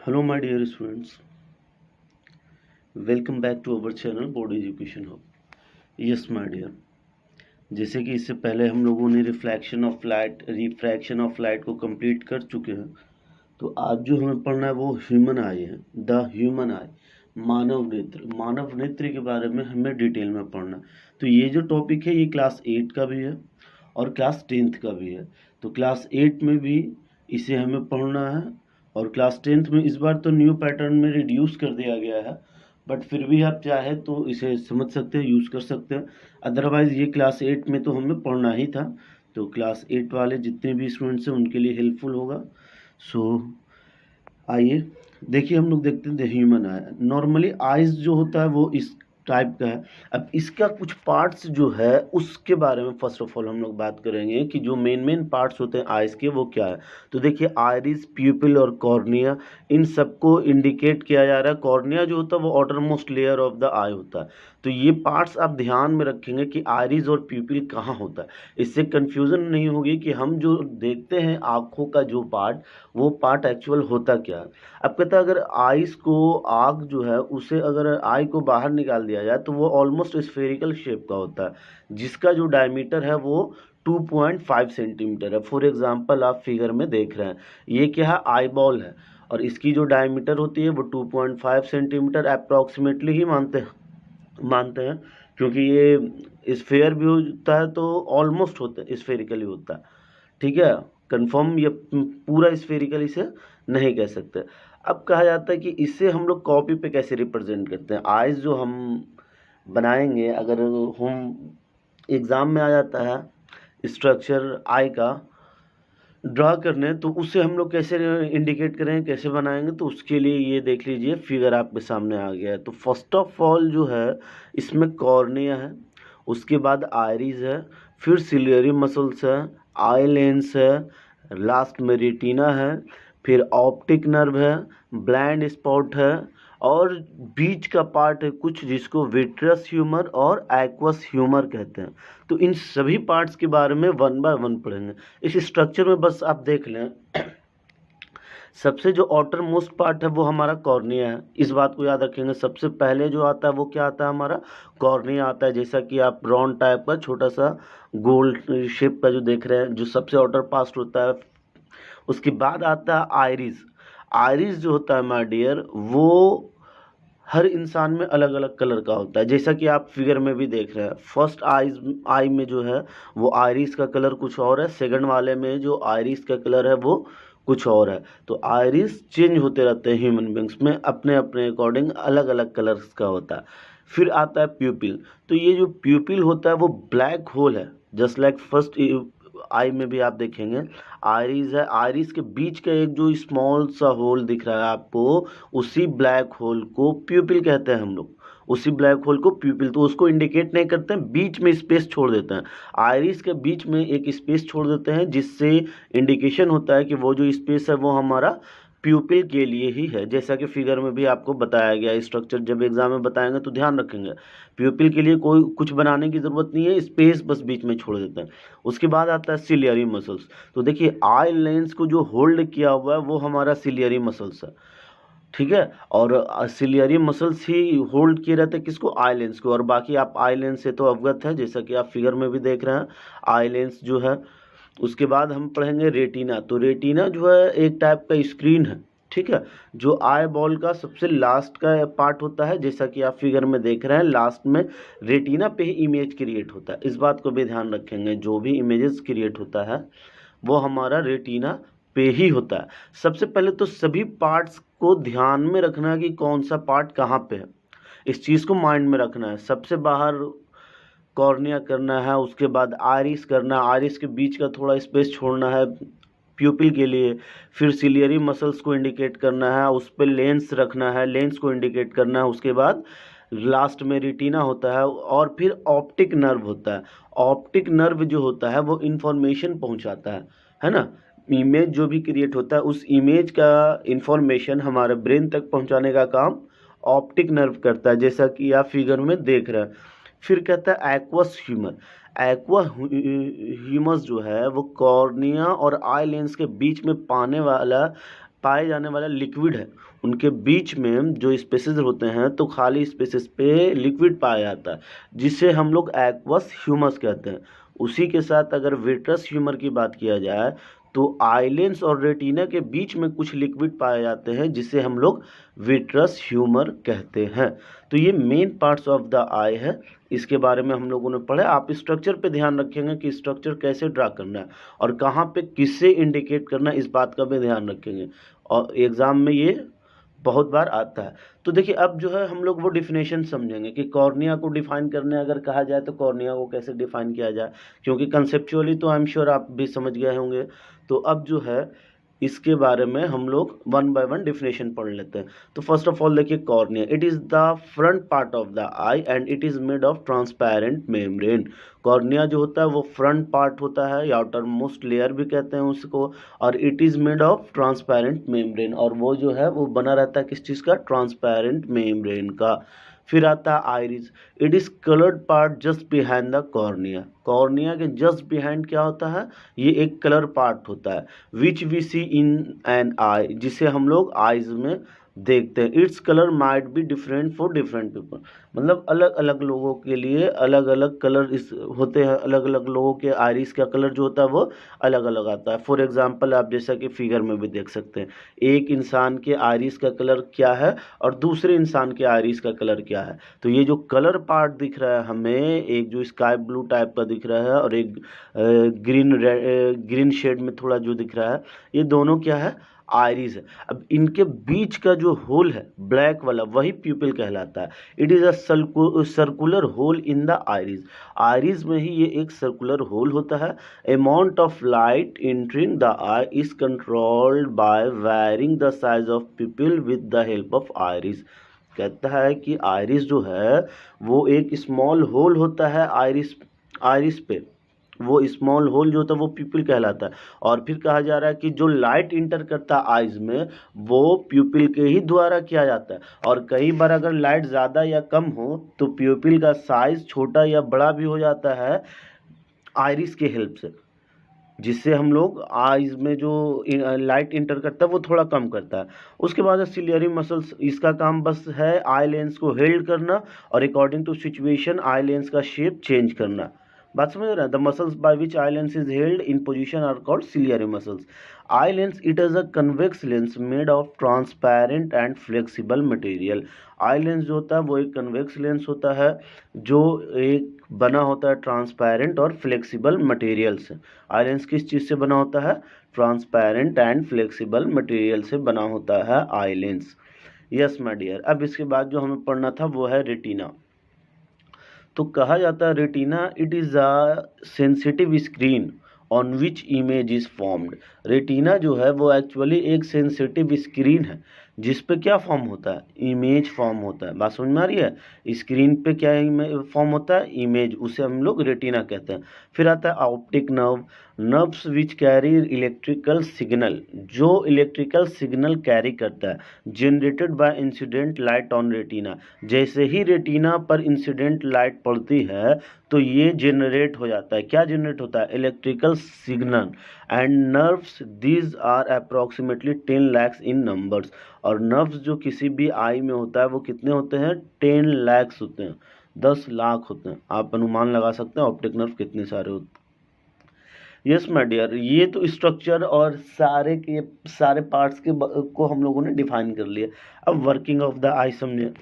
Hello, my dear students. Welcome back to our channel board education hub. Yes my dear, जैसे कि इससे पहले हम लोगों ने रिफ्रैक्शन ऑफ लाइट को कंप्लीट कर चुके हैं। तो आज जो हमें पढ़ना है वो ह्यूमन आई है, द ह्यूमन आई, मानव नेत्र के बारे में हमें डिटेल में पढ़ना है। तो ये जो टॉपिक है ये क्लास 8 का भी है और क्लास 10th का भी है। तो क्लास 8 में भी इसे हमें पढ़ना है और क्लास 10th में इस बार तो न्यू पैटर्न में रिड्यूस कर दिया गया है, बट फिर भी आप चाहे तो इसे समझ सकते हैं, यूज़ कर सकते हैं। अदरवाइज़ ये क्लास 8 में तो हमें पढ़ना ही था, तो क्लास 8 वाले जितने भी स्टूडेंट्स हैं उनके लिए हेल्पफुल होगा। सो आइए देखिए, हम लोग देखते हैं the human I. Normally eyes जो होता है वो इस टाइप का है। अब इसका कुछ पार्ट्स जो है उसके बारे में फर्स्ट ऑफ ऑल हम लोग बात करेंगे कि जो मेन पार्ट्स होते हैं आइज़ के वो क्या है। तो देखिए, आइरिस, प्यूपिल और कॉर्निया, इन सबको इंडिकेट किया जा रहा है। कॉर्निया जो होता है वो outermost layer of the eye होता है। तो ये पार्ट्स आप ध्यान में रखेंगे कि आइरिस और प्यूपिल कहाँ होता है। इससे कन्फ्यूज़न नहीं होगी कि हम जो देखते हैं आँखों का जो पार्ट, वो पार्ट एक्चुअल होता क्या है। अब कहता है अगर आइस को, आग जो है उसे अगर आई को बाहर निकाल दिया जाए तो वो ऑलमोस्ट स्फेरिकल शेप का होता है, जिसका जो डायमीटर है वो 2.5 सेंटीमीटर है। फॉर एग्जांपल आप फिगर में देख रहे हैं, ये क्या है, आई बॉल है और इसकी जो डायमीटर होती है वो 2.5 सेंटीमीटर अप्रॉक्सीमेटली ही मानते हैं, क्योंकि ये स्फेयर भी होता है तो ऑलमोस्ट होता है स्फेरिकली होता है। ठीक है, कंफर्म ये पूरा स्फेरिकल इसे नहीं कह सकते। अब कहा जाता है कि इसे हम लोग कॉपी पे कैसे रिप्रेजेंट करते हैं। आइज जो हम बनाएंगे, अगर हम एग्ज़ाम में आ जाता है स्ट्रक्चर आई का ड्रा करने, तो उसे हम लोग कैसे इंडिकेट करेंगे, कैसे बनाएंगे, तो उसके लिए ये देख लीजिए फिगर आपके सामने आ गया है। तो फर्स्ट ऑफ ऑल जो है इसमें कॉर्निया है, उसके बाद आइरिस है, फिर सिलियरी मसल्स है, आई लेंस है, लास्ट में रेटिना है, फिर ऑप्टिक नर्व है, ब्लाइंड स्पॉट है और बीच का पार्ट है कुछ जिसको विट्रस ह्यूमर और एक्वस ह्यूमर कहते हैं। तो इन सभी पार्ट्स के बारे में वन बाय वन पढ़ेंगे। इस स्ट्रक्चर में बस आप देख लें, सबसे जो आउटर मोस्ट पार्ट है वो हमारा कॉर्निया है। इस बात को याद रखेंगे, सबसे पहले जो आता है वो क्या आता है, हमारा कॉर्निया आता है। जैसा कि आप राउंड टाइप का छोटा सा गोल्ड शेप का जो देख रहे हैं, जो सबसे आउटर पार्ट होता है। उसके बाद आता है आइरिस। आइरिस जो होता है माय डियर, वो हर इंसान में अलग अलग कलर का होता है, जैसा कि आप फिगर में भी देख रहे हैं। फर्स्ट आई में जो है वो आइरिस का कलर कुछ और है, सेकंड वाले में जो आइरिस का कलर है वो कुछ और है। तो आइरिस चेंज होते रहते हैं ह्यूमन बींग्स में, अपने अपने अकॉर्डिंग अलग अलग कलर्स का होता है। फिर आता है प्यूपिल। तो ये जो प्यूपिल होता है वो ब्लैक होल है, जस्ट लाइक फर्स्ट आई में भी आप देखेंगे आइरिस है, आइरिस के बीच का एक जो स्मॉल सा होल दिख रहा है आपको, उसी ब्लैक होल को प्यूपिल कहते हैं हम लोग। उसी ब्लैक होल को प्यूपिल, तो उसको इंडिकेट नहीं करते हैं, बीच में स्पेस छोड़ देते हैं। आइरिस के बीच में एक स्पेस छोड़ देते हैं, जिससे इंडिकेशन होता है कि वो जो स्पेस है वो हमारा प्यूपिल के लिए ही है। जैसा कि फिगर में भी आपको बताया गया, स्ट्रक्चर जब एग्जाम में बताएंगे तो ध्यान रखेंगे, प्यूपिल के लिए कोई कुछ बनाने की ज़रूरत नहीं है, स्पेस बस बीच में छोड़ देते हैं। उसके बाद आता है सिलियरी मसल्स। तो देखिए, आई लेंस को जो होल्ड किया हुआ है वो हमारा सिलियरी मसल्स है, ठीक है। और सिलियरी मसल्स ही होल्ड किए रहते हैं किसको, आई लेंस को। और बाकी आप आई लेंस से तो अवगत है, जैसा कि आप फिगर में भी देख रहे हैं आई लेंस जो है। उसके बाद हम पढ़ेंगे रेटिना। तो रेटिना जो है एक टाइप का स्क्रीन है, ठीक है, जो आई बॉल का सबसे लास्ट का पार्ट होता है। जैसा कि आप फिगर में देख रहे हैं, लास्ट में रेटिना पे ही इमेज क्रिएट होता है। इस बात को भी ध्यान रखेंगे, जो भी इमेजेस क्रिएट होता है वो हमारा रेटिना पे ही होता है। सबसे पहले तो सभी पार्ट्स को ध्यान में रखना है कि कौन सा पार्ट कहाँ पे है, इस चीज़ को माइंड में रखना है। सबसे बाहर कॉर्निया करना है, उसके बाद आइरिस करना है, आइरिस के बीच का थोड़ा स्पेस छोड़ना है प्यूपिल के लिए, फिर सिलियरी मसल्स को इंडिकेट करना है, उस पर लेंस रखना है, लेंस को इंडिकेट करना है। उसके बाद लास्ट में रेटिना होता है और फिर ऑप्टिक नर्व होता है। ऑप्टिक नर्व जो होता है वो इंफॉर्मेशन पहुंचाता है ना। इमेज जो भी क्रिएट होता है उस इमेज का इंफॉर्मेशन हमारे ब्रेन तक पहुंचाने का काम ऑप्टिक नर्व करता है, जैसा कि आप फिगर में देख रहे हैं। फिर कहता है एक्वस ह्यूमर। एक्वा ह्यूमस जो है वो कॉर्निया और आई लेंस के बीच में पाने वाला पाए जाने वाला लिक्विड है, उनके बीच में जो स्पेसेस होते हैं तो खाली स्पेसेस पे लिक्विड पाया जाता है, जिसे हम लोग एक्वस ह्यूमस कहते हैं। उसी के साथ अगर विट्रस ह्यूमर की बात किया जाए तो आई लेंस और रेटिना के बीच में कुछ लिक्विड पाए जाते हैं, जिसे हम लोग विट्रस ह्यूमर कहते हैं। तो ये मेन पार्ट्स ऑफ द आई है, इसके बारे में हम लोगों ने पढ़ा। आप स्ट्रक्चर पे ध्यान रखेंगे कि स्ट्रक्चर कैसे ड्रा करना है और कहाँ पे किससे इंडिकेट करना है, इस बात का भी ध्यान रखेंगे, और एग्ज़ाम में ये बहुत बार आता है। तो देखिए अब जो है हम लोग वो डिफिनेशन समझेंगे कि कॉर्निया को डिफाइन करने अगर कहा जाए तो कॉर्निया को कैसे डिफाइन किया जाए, क्योंकि कंसेप्चुअली तो आई एम श्योर आप भी समझ गए होंगे। तो अब जो है इसके बारे में हम लोग वन बाय वन डिफिनेशन पढ़ लेते हैं। तो फर्स्ट ऑफ ऑल देखिए cornea, it is the front part of the I and it is made of transparent membrane. Cornea जो होता है वो फ्रंट पार्ट होता है या आउटर मोस्ट लेयर भी कहते हैं उसको, और it is made of transparent membrane, और वो जो है वो बना रहता है किस चीज़ का, ट्रांसपेरेंट मेम्ब्रेन का। फिर आता है iris, it is coloured part just behind the cornea. Cornea के जस्ट बिहाइंड क्या होता है, ये एक कलर पार्ट होता है, which we C in an आई, जिसे हम लोग आइज में देखते हैं। Its colour might be different for different people, मतलब अलग अलग लोगों के लिए अलग अलग कलर इस होते हैं, अलग अलग लोगों के आइरिस का कलर जो होता है वो अलग अलग आता है। फॉर एग्जांपल आप जैसा कि फिगर में भी देख सकते हैं, एक इंसान के आइरिस का कलर क्या है और दूसरे इंसान के आइरिस का कलर क्या है। तो ये जो कलर पार्ट दिख रहा है हमें, एक जो स्काई ब्लू टाइप का दिख रहा है और एक ग्रीन शेड में थोड़ा जो दिख रहा है, ये दोनों क्या है, आइरिस है। अब इनके बीच का जो होल है ब्लैक वाला, वही प्यूपिल कहलाता है। It is a circular hole in the iris. Iris में ही ये एक सर्कुलर होल होता है। Amount of light entering the eye is controlled by varying the size of pupil with the help of iris. कहता है कि आइरिस जो है वो एक स्मॉल होल होता है आइरिस पे, वो स्मॉल होल जो होता है वो प्यूपिल कहलाता है। और फिर कहा जा रहा है कि जो लाइट इंटर करता है आइज में वो प्यूपिल के ही द्वारा किया जाता है, और कई बार अगर लाइट ज़्यादा या कम हो तो प्यूपिल का साइज छोटा या बड़ा भी हो जाता है आइरिस के हेल्प से, जिससे हम लोग आइज में जो लाइट इंटर करता है वो थोड़ा कम करता है। उसके बाद सिलियरी मसल्स, इसका काम बस है आई लेंस को हेल्ड करना और according to situation eye lens का शेप चेंज करना। बात समझ रहे हैं? The muscles by which eye lens is held in position are called ciliary muscles. Eye lens it is a convex lens made of transparent and flexible material. Eye lens जो होता है वो एक कन्वेक्स लेंस होता है जो एक बना होता है ट्रांसपेरेंट और फ्लेक्सिबल मटेरियल से। आई लेंस किस चीज़ से बना होता है, ट्रांसपेरेंट एंड फ्लेक्सिबल मटेरियल से बना होता है eye lens. Yes my dear, अब इसके बाद जो हमें पढ़ना था वो है रेटिना। तो कहा जाता है retina it is a sensitive screen on which image is formed. Retina जो है वो एक्चुअली एक सेंसिटिव स्क्रीन है जिस पे क्या फॉर्म होता है, इमेज फॉर्म होता है। बात समझ में आ रही है? स्क्रीन पे क्या फॉर्म होता है, इमेज, उसे हम लोग रेटिना कहते हैं। फिर आता है optic nerve, nerves which carry electrical signal, जो इलेक्ट्रिकल सिग्नल कैरी करता है, generated by incident light on retina. जैसे ही रेटिना पर इंसिडेंट लाइट पड़ती है तो ये जनरेट हो जाता है। क्या जनरेट होता है, electrical signal. And nerves these are approximately 10 lakhs in numbers. और नर्व्स जो किसी भी आई में होता है वो कितने होते हैं, 10 lakhs होते हैं, 10 लाख होते हैं। आप अनुमान लगा सकते हैं ऑप्टिक नर्व कितने सारे होते हैं। यस माय डियर, ये तो स्ट्रक्चर और सारे पार्ट्स को हम लोगों ने डिफाइन कर लिया। अब वर्किंग ऑफ द आई समझे।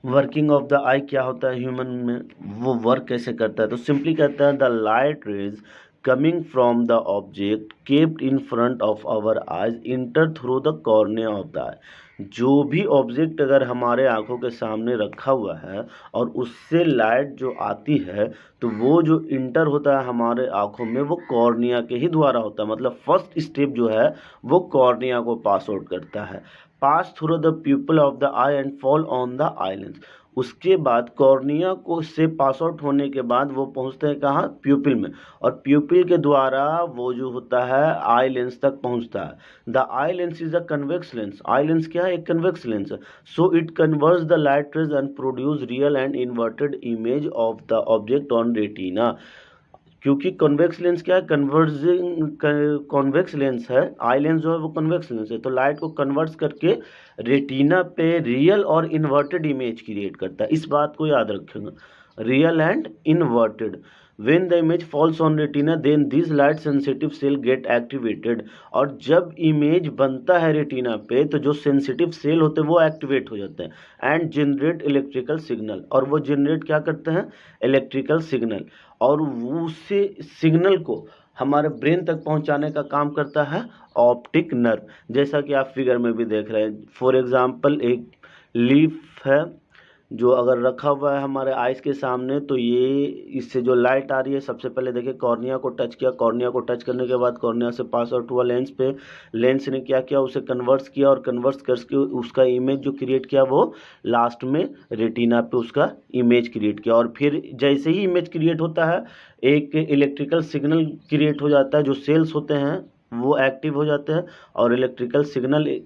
वर्किंग ऑफ द आई क्या होता है ह्यूमन में, वो वर्क कैसे करता है। तो सिंपली कहता है the light rays coming from the object kept in front of our eyes enter through the cornea of the eye. जो भी ऑब्जेक्ट अगर हमारे आंखों के सामने रखा हुआ है और उससे लाइट जो आती है तो वो जो इंटर होता है हमारे आंखों में वो कॉर्निया के ही द्वारा होता है। मतलब फर्स्ट स्टेप जो है वो कॉर्निया को पास आउट करता है, pass through the pupal of the I and fall on the eye lens. उसके बाद कॉर्निया को से पास आउट होने के बाद वो पहुंचते हैं कहाँ, प्यूपिल में, और प्यूपिल के द्वारा वो जो होता है आई लेंस तक पहुंचता है। The I lens is a convex lens. Eye lens क्या है, एक कन्वेक्स लेंस है। So it converts the light raise and produce real and inverted image of the object on retina. क्योंकि कॉन्वेक्स लेंस क्या है, कन्वर्जिंग कॉन्वेक्स लेंस है, eye lens जो है वो कन्वेक्स लेंस है, तो लाइट को कन्वर्ट्स करके रेटिना पे रियल और इन्वर्टेड इमेज क्रिएट करता है। इस बात को याद रखेंगे, real and inverted. when the image falls on retina then these light sensitive cell get activated। और जब इमेज बनता है रेटिना पे तो जो सेंसिटिव सेल होते हैं वो एक्टिवेट हो जाते हैं एंड जनरेट इलेक्ट्रिकल सिग्नल। और वो जनरेट क्या करते हैं, इलेक्ट्रिकल सिग्नल। और उसी सिग्नल को हमारे ब्रेन तक पहुंचाने का काम करता है ऑप्टिक नर्व, जैसा कि आप फिगर में भी देख रहे हैं। फॉर एग्जांपल एक लीफ है जो अगर रखा हुआ है हमारे आइस के सामने, तो ये इससे जो लाइट आ रही है, सबसे पहले देखिए कॉर्निया को टच किया, कॉर्निया को टच करने के बाद कॉर्निया से पास आउट हुआ लेंस पे, लेंस ने क्या किया, उसे कन्वर्ट्स किया और कन्वर्ट्स करके उसका इमेज जो क्रिएट किया वो लास्ट में रेटिना पे उसका इमेज क्रिएट किया। और फिर जैसे ही इमेज क्रिएट होता है एक इलेक्ट्रिकल सिग्नल क्रिएट हो जाता है, जो सेल्स होते हैं वो एक्टिव हो जाते हैं और इलेक्ट्रिकल सिग्नल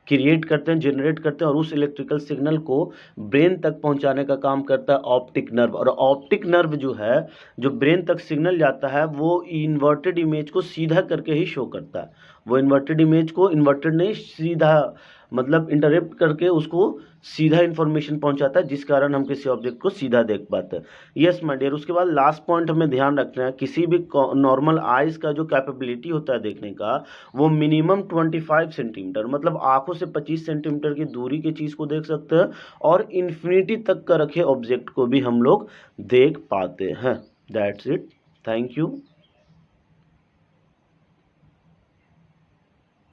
क्रिएट करते हैं, जनरेट करते हैं, और उस इलेक्ट्रिकल सिग्नल को ब्रेन तक पहुंचाने का काम करता है ऑप्टिक नर्व। और ऑप्टिक नर्व जो है, जो ब्रेन तक सिग्नल जाता है वो इन्वर्टेड इमेज को सीधा करके ही शो करता है। वो इन्वर्टेड इमेज को इन्वर्टेड नहीं, सीधा मतलब इंटरप्ट करके उसको सीधा इन्फॉर्मेशन पहुंचाता है, जिस कारण हम किसी ऑब्जेक्ट को सीधा देख पाते हैं। यस माय डियर, उसके बाद लास्ट पॉइंट हमें ध्यान रखना है, किसी भी नॉर्मल आइज का जो कैपेबिलिटी होता है देखने का वो मिनिमम 25 सेंटीमीटर, मतलब आंखों से 25 सेंटीमीटर की दूरी की चीज़ को देख सकते हैं, और इन्फिनिटी तक का रखे ऑब्जेक्ट को भी हम लोग देख पाते हैं। That's it, thank you.